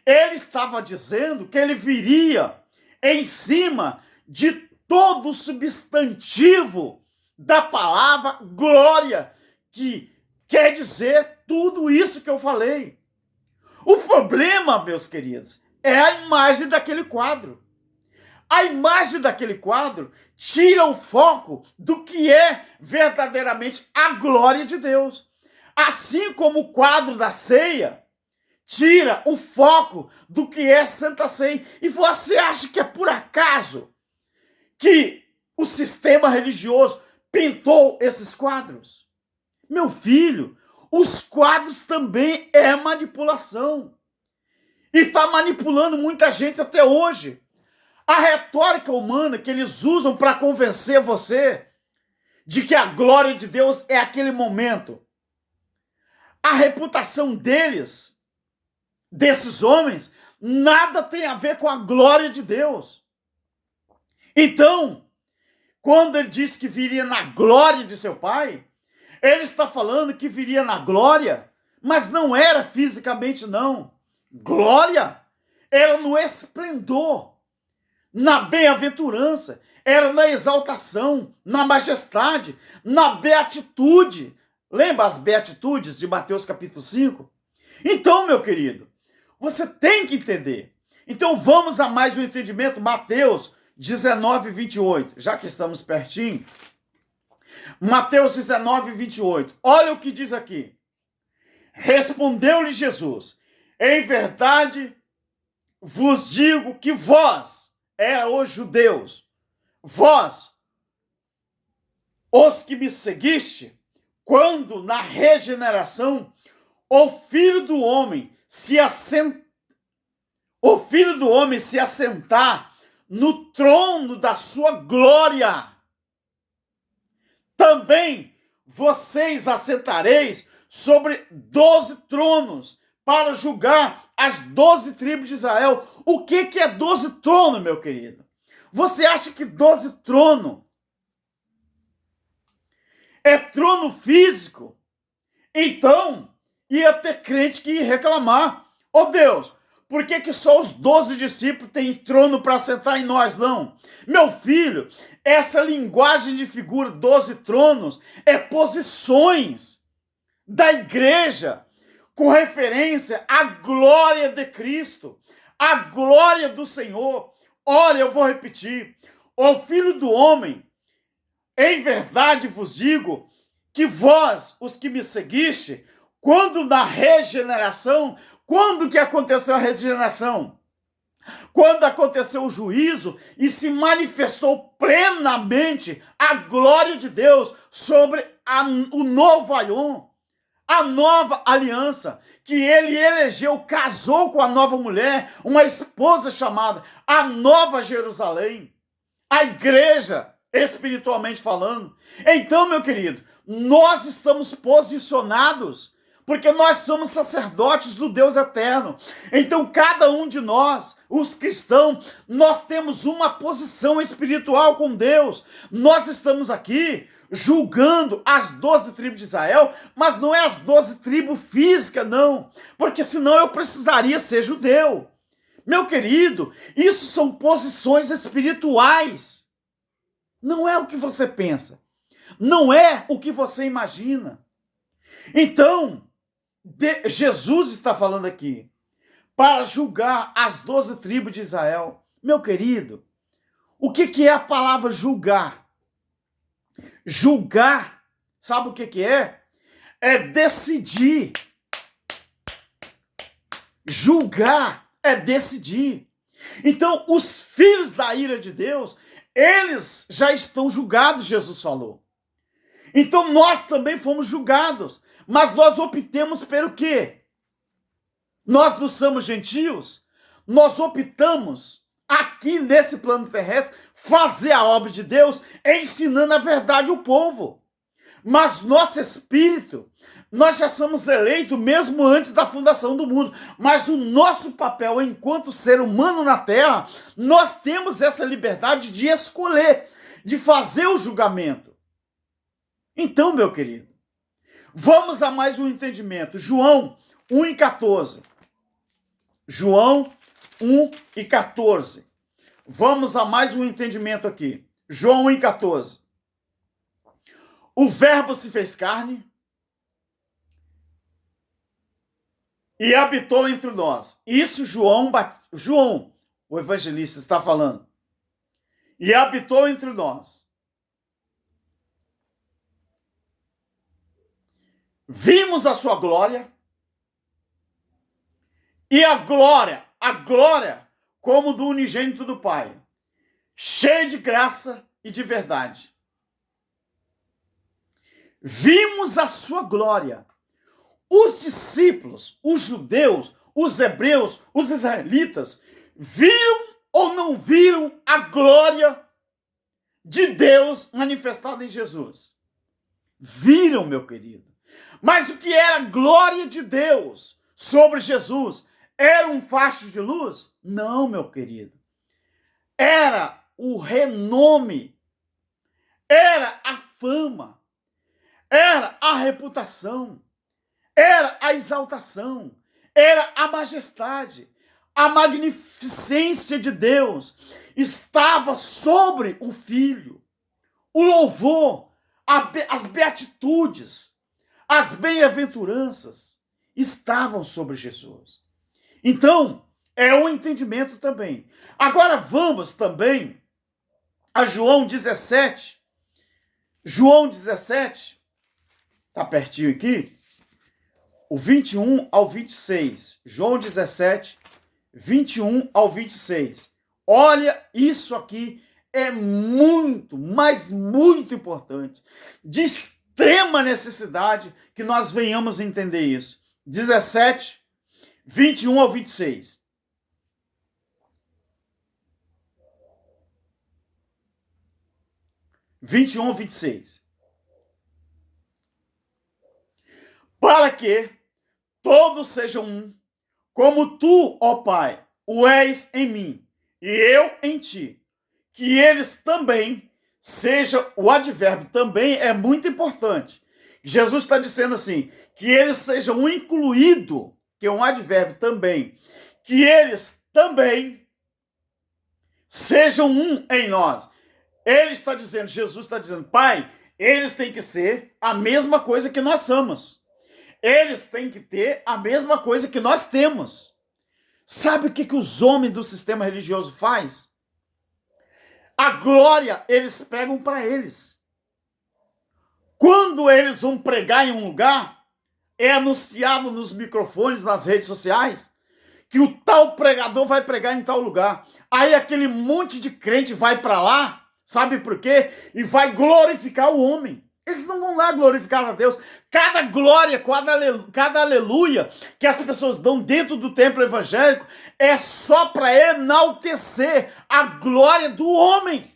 ele estava dizendo que ele viria em cima de todo o substantivo da palavra glória, que quer dizer tudo isso que eu falei. O problema, meus queridos, é a imagem daquele quadro. A imagem daquele quadro tira o foco do que é verdadeiramente a glória de Deus. Assim como o quadro da ceia tira o foco do que é Santa Ceia. E você acha que é por acaso que o sistema religioso pintou esses quadros? Meu filho, os quadros também é manipulação. E está manipulando muita gente até hoje. A retórica humana que eles usam para convencer você de que a glória de Deus é aquele momento. A reputação deles, desses homens, nada tem a ver com a glória de Deus. Então, quando ele diz que viria na glória de seu Pai, ele está falando que viria na glória, mas não era fisicamente, não. Glória era no esplendor, na bem-aventurança, era na exaltação, na majestade, na beatitude. Lembra as beatitudes de Mateus capítulo 5? Então, meu querido, você tem que entender. Então vamos a mais um entendimento, Mateus 19, 28, já que estamos pertinho. Mateus 19, 28, olha o que diz aqui. Respondeu-lhe Jesus, em verdade vos digo que vós, os judeus, vós, os que me seguiste, quando na regeneração o Filho do Homem se assentar no trono da sua glória, também vocês assentareis sobre 12 tronos para julgar as 12 tribos de Israel. O que é 12 tronos, meu querido? Você acha que 12 tronos é trono físico? Então, ia ter crente que ia reclamar. Ô Deus, por que só os 12 discípulos têm trono para sentar em nós, não? Meu filho, essa linguagem de figura, 12 tronos, é posições da igreja com referência à glória de Cristo, à glória do Senhor. Olha, eu vou repetir. O Filho do Homem, em verdade vos digo, que vós, os que me seguiste, quando na regeneração, quando que aconteceu a regeneração? Quando aconteceu o juízo e se manifestou plenamente a glória de Deus sobre o novo Aion, a nova aliança, que ele elegeu, casou com a nova mulher, uma esposa chamada a Nova Jerusalém, a igreja, espiritualmente falando. Então, meu querido, nós estamos posicionados porque nós somos sacerdotes do Deus eterno. Então, cada um de nós, os cristãos, nós temos uma posição espiritual com Deus. Nós estamos aqui julgando as 12 tribos de Israel, mas não é as 12 tribos físicas, não, porque senão eu precisaria ser judeu. Meu querido, isso são posições espirituais. Não é o que você pensa. Não é o que você imagina. Então, Jesus está falando aqui para julgar as 12 tribos de Israel. Meu querido, o que é a palavra julgar? Julgar, sabe o que é? É decidir. Julgar é decidir. Então, os filhos da ira de Deus, eles já estão julgados, Jesus falou. Então, nós também fomos julgados. Mas nós optamos pelo quê? Nós não somos gentios? Nós optamos, aqui nesse plano terrestre, fazer a obra de Deus, ensinando a verdade ao povo. Mas nosso espírito, nós já somos eleitos mesmo antes da fundação do mundo. Mas o nosso papel enquanto ser humano na Terra, nós temos essa liberdade de escolher, de fazer o julgamento. Então, meu querido, vamos a mais um entendimento. João 1:14. João 1:14. Vamos a mais um entendimento aqui. João 1:14. O verbo se fez carne e habitou entre nós. Isso João, o evangelista, está falando. E habitou entre nós. Vimos a sua glória, e a glória como do unigênito do Pai, cheio de graça e de verdade. Vimos a sua glória. Os discípulos, os judeus, os hebreus, os israelitas, viram ou não viram a glória de Deus manifestada em Jesus? Viram, meu querido. Mas o que era a glória de Deus sobre Jesus? Era um facho de luz? Não, meu querido. Era o renome, era a fama, era a reputação, era a exaltação, era a majestade, a magnificência de Deus estava sobre o Filho. O louvor, as beatitudes, as bem-aventuranças estavam sobre Jesus. Então, é um entendimento também. Agora vamos também a João 17. João 17, está pertinho aqui, o 21 ao 26. João 17, 21 ao 26. Olha, isso aqui é muito, mas muito importante. De extrema necessidade que nós venhamos entender isso. 17, 21 ao 26. Ao 26. Para que todos sejam um, como tu, ó Pai, o és em mim, e eu em ti, que eles também sejam, o advérbio também é muito importante. Jesus está dizendo assim, que eles sejam incluídos, que é um advérbio também, que eles também sejam um em nós. Ele está dizendo, Jesus está dizendo, Pai, eles têm que ser a mesma coisa que nós somos. Eles têm que ter a mesma coisa que nós temos. Sabe o que os homens do sistema religioso faz? A glória eles pegam para eles. Quando eles vão pregar em um lugar, é anunciado nos microfones, nas redes sociais, que o tal pregador vai pregar em tal lugar. Aí aquele monte de crente vai para lá, sabe por quê? E vai glorificar o homem. Eles não vão lá glorificar a Deus. Cada glória, cada aleluia que as pessoas dão dentro do templo evangélico é só para enaltecer a glória do homem.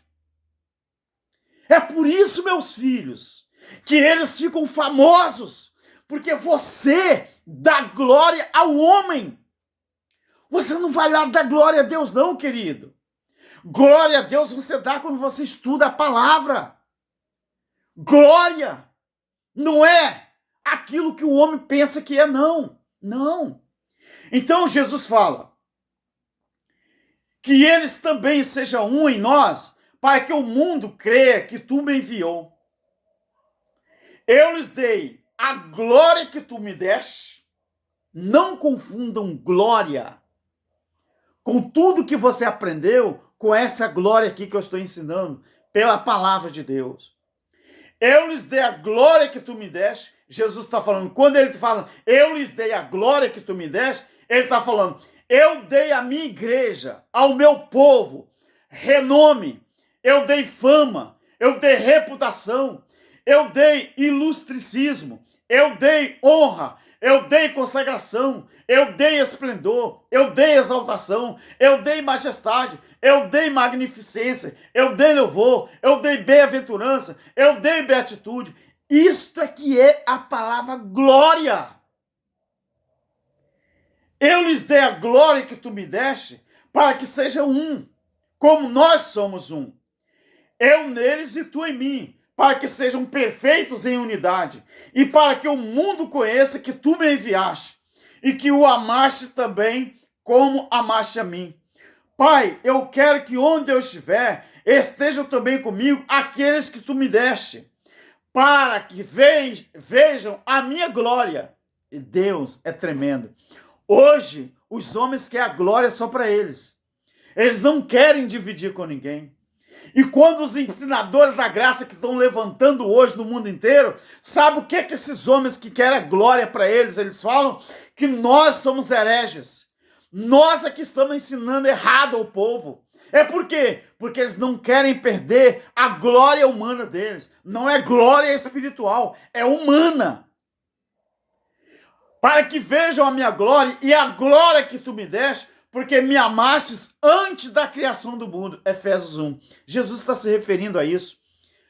É por isso, meus filhos, que eles ficam famosos, Porque você dá glória ao homem. Você não vai lá dar glória a Deus não, querido. Glória a Deus você dá quando você estuda a palavra. Glória não é aquilo que o homem pensa que é, não. Não. Então Jesus fala que eles também sejam um em nós, para que o mundo creia que tu me enviou. Eu lhes dei a glória que tu me deste. Não confundam glória com tudo que você aprendeu, com essa glória aqui que eu estou ensinando, pela palavra de Deus. Eu lhes dei a glória que tu me deste. Jesus está falando, quando ele fala, eu lhes dei a glória que tu me deste, ele está falando, eu dei à minha igreja, ao meu povo, renome, eu dei fama, eu dei reputação, eu dei ilustricismo, eu dei honra, eu dei consagração, eu dei esplendor, eu dei exaltação, eu dei majestade, eu dei magnificência, eu dei louvor, eu dei bem-aventurança, eu dei beatitude. Isto é que é a palavra glória. Eu lhes dei a glória que tu me deste, para que sejam um, como nós somos um. Eu neles e tu em mim, para que sejam perfeitos em unidade, e para que o mundo conheça que tu me enviaste, e que o amaste também, como amaste a mim. Pai, eu quero que onde eu estiver, estejam também comigo aqueles que tu me deste, para que vejam a minha glória. E Deus é tremendo. Hoje, os homens querem a glória só para eles. Eles não querem dividir com ninguém. E quando os ensinadores da graça que estão levantando hoje no mundo inteiro, sabe o que esses homens que querem a glória para eles, eles falam? Que nós somos hereges. Nós é que estamos ensinando errado ao povo. É por quê? Porque eles não querem perder a glória humana deles. Não é glória espiritual, é humana. Para que vejam a minha glória e a glória que tu me deste, porque me amastes antes da criação do mundo. Efésios 1. Jesus está se referindo a isso.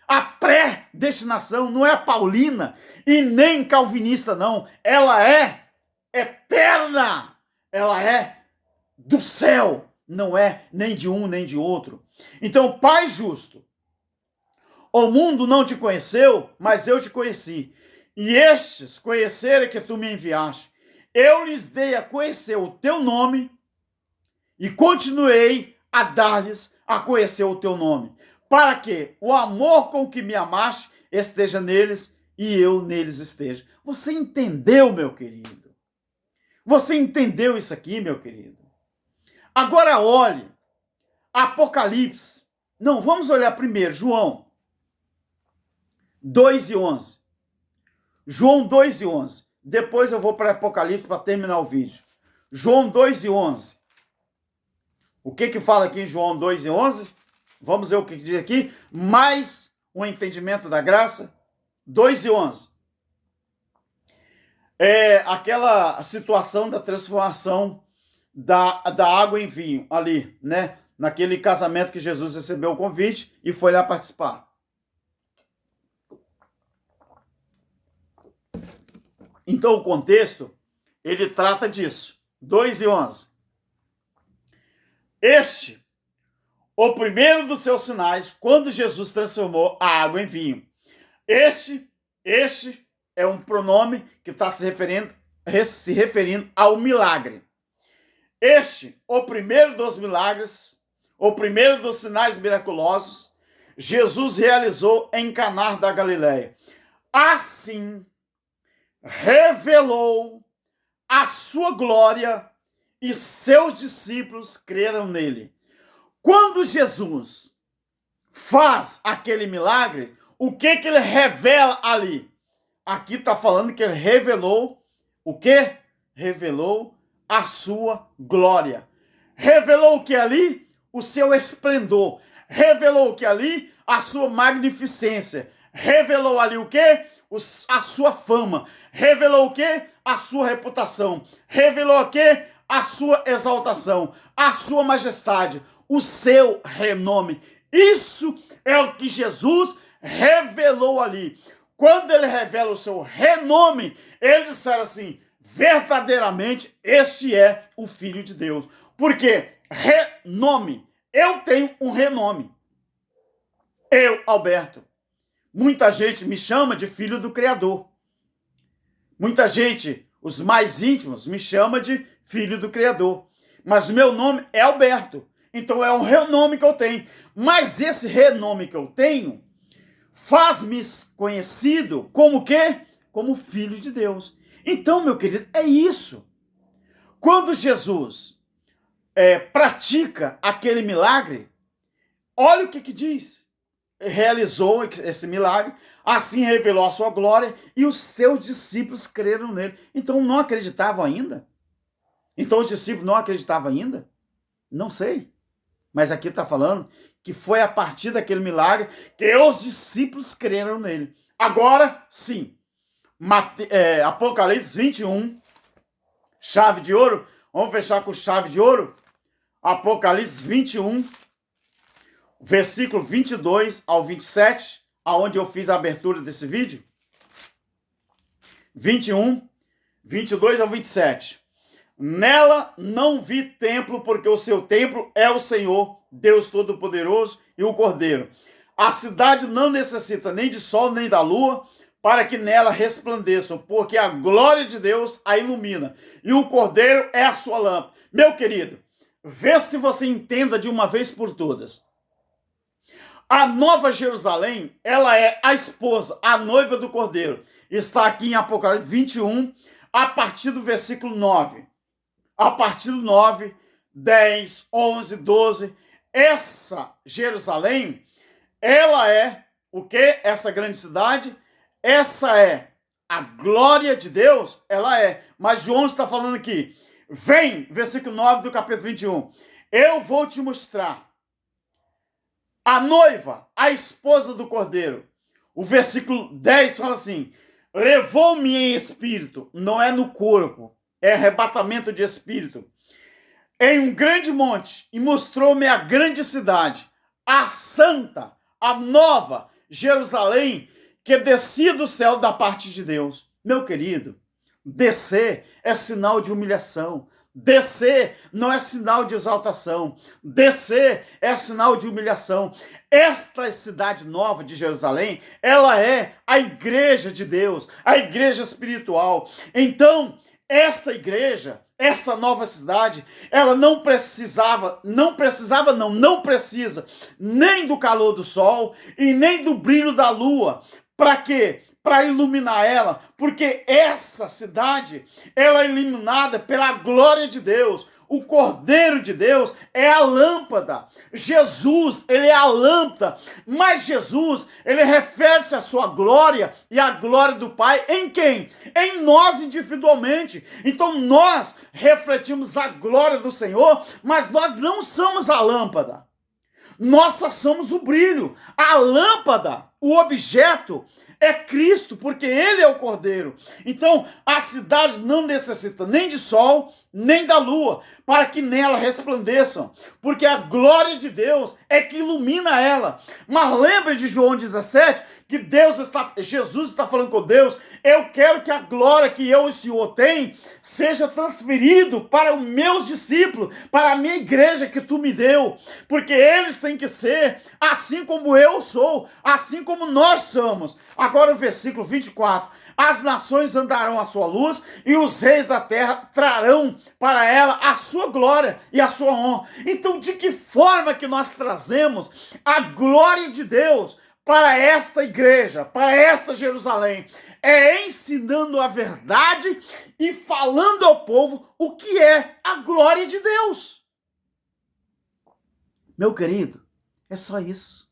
A predestinação não é paulina e nem calvinista, não. Ela é eterna. Ela é do céu. Não é nem de um nem de outro. Então, Pai justo, o mundo não te conheceu, mas eu te conheci. E estes conheceram que tu me enviaste. Eu lhes dei a conhecer o teu nome e continuei a dar-lhes a conhecer o teu nome, para que o amor com que me amaste esteja neles e eu neles esteja. Você entendeu, meu querido? Você entendeu isso aqui, meu querido? Agora olhe, Apocalipse. Não, vamos olhar primeiro, João 2:11. João 2:11. Depois eu vou para Apocalipse para terminar o vídeo. João 2:11. O que fala aqui em João 2:11? Vamos ver o que diz aqui. Mais um entendimento da graça. 2:11. É aquela situação da transformação da água em vinho ali, né? Naquele casamento que Jesus recebeu o convite e foi lá participar. Então o contexto, ele trata disso. 2:11. Este, o primeiro dos seus sinais, quando Jesus transformou a água em vinho. Este é um pronome que está se referindo ao milagre. Este, o primeiro dos milagres, o primeiro dos sinais miraculosos, Jesus realizou em Caná da Galileia. Assim, revelou a sua glória e seus discípulos creram nele. Quando Jesus faz aquele milagre, o que ele revela ali? Aqui está falando que ele revelou o quê? Revelou a sua glória. Revelou o que ali? O seu esplendor. Revelou o que ali? A sua magnificência. Revelou ali o quê? A sua fama. Revelou o quê? A sua reputação. Revelou o quê? A sua exaltação. A sua majestade. O seu renome. Isso é o que Jesus revelou ali. quando ele revela o seu renome, eles disseram assim, verdadeiramente este é o Filho de Deus. Por quê? Renome. Eu tenho um renome. Eu, Alberto. Muita gente me chama de filho do Criador. Muita gente, os mais íntimos, me chama de filho do Criador. Mas o meu nome é Alberto. Então é um renome que eu tenho. Mas esse renome que eu tenho faz-me conhecido como o quê? Como filho de Deus. Então, meu querido, é isso. Quando Jesus pratica aquele milagre, olha o que diz. Realizou esse milagre, assim revelou a sua glória e os seus discípulos creram nele. Então não acreditavam ainda? Então os discípulos não acreditavam ainda? Não sei. Mas aqui está falando que foi a partir daquele milagre que os discípulos creram nele. Agora, sim, Apocalipse 21, chave de ouro. Vamos fechar com chave de ouro? Apocalipse 21, versículo 22 ao 27, aonde eu fiz a abertura desse vídeo. 21, 22 ao 27. Nela não vi templo, porque o seu templo é o Senhor, Deus Todo-Poderoso e o Cordeiro. A cidade não necessita nem de sol nem da lua, para que nela resplandeçam, porque a glória de Deus a ilumina, e o Cordeiro é a sua lâmpada. Meu querido, vê se você entenda de uma vez por todas. A Nova Jerusalém, ela é a esposa, a noiva do Cordeiro. Está aqui em Apocalipse 21, a partir do versículo 9. A partir do 9, 10, 11, 12. Essa Jerusalém, ela é o quê? Essa grande cidade, essa é a glória de Deus, ela é. Mas João está falando aqui, vem, versículo 9 do capítulo 21, eu vou te mostrar a noiva, a esposa do Cordeiro. O versículo 10 fala assim, levou-me em espírito, não é no corpo, é arrebatamento de espírito, em um grande monte, e mostrou-me a grande cidade, a santa, a nova Jerusalém, que descia do céu da parte de Deus. Meu querido, descer é sinal de humilhação. Descer não é sinal de exaltação. Descer é sinal de humilhação. Esta cidade nova de Jerusalém, ela é a igreja de Deus, a igreja espiritual. Então, esta igreja, essa nova cidade, ela não precisa nem do calor do sol e nem do brilho da lua. Para quê? Para iluminar ela, porque essa cidade, ela é iluminada pela glória de Deus. O Cordeiro de Deus é a lâmpada. Jesus, ele é a lâmpada. Mas Jesus, ele refere-se à sua glória e à glória do Pai em quem? Em nós individualmente. Então nós refletimos a glória do Senhor, mas nós não somos a lâmpada. Nós só somos o brilho. A lâmpada, o objeto, é Cristo, porque ele é o Cordeiro. Então, a cidade não necessita nem de sol, nem da lua, para que nela resplandeçam, porque a glória de Deus é que ilumina ela. Mas lembre de João 17, que Jesus está falando com Deus, eu quero que a glória que eu e o Senhor tem seja transferido para os meus discípulos, para a minha igreja que tu me deu, porque eles têm que ser assim como eu sou, assim como nós somos. Agora o versículo 24, as nações andarão à sua luz e os reis da terra trarão para ela a sua glória e a sua honra. Então, de que forma que nós trazemos a glória de Deus para esta igreja, para esta Jerusalém? É ensinando a verdade e falando ao povo o que é a glória de Deus. Meu querido, é só isso.